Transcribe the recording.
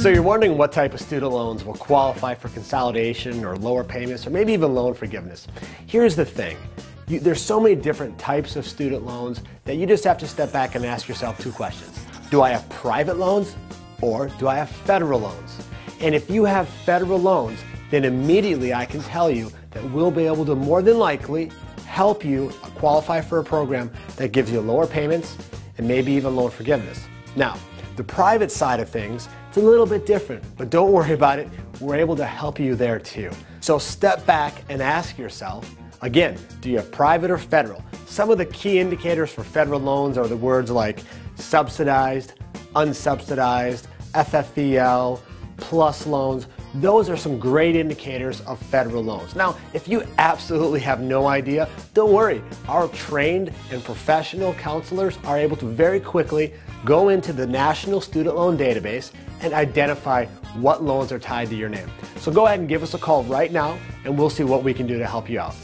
So you're wondering what type of student loans will qualify for consolidation or lower payments or maybe even loan forgiveness. Here's the thing. There's so many different types of student loans that you just have to step back and ask yourself two questions. Do I have private loans or do I have federal loans? And if you have federal loans, then immediately I can tell you that we'll be able to more than likely help you qualify for a program that gives you lower payments and maybe even loan forgiveness. Now, the private side of things, it's a little bit different, but don't worry about it. We're able to help you there too. So step back and ask yourself, again, do you have private or federal? Some of the key indicators for federal loans are the words like subsidized, unsubsidized, FFEL, plus loans. Those are some great indicators of federal loans. Now, if you absolutely have no idea, don't worry. Our trained and professional counselors are able to very quickly go into the National Student Loan Database and identify what loans are tied to your name. So go ahead and give us a call right now and we'll see what we can do to help you out.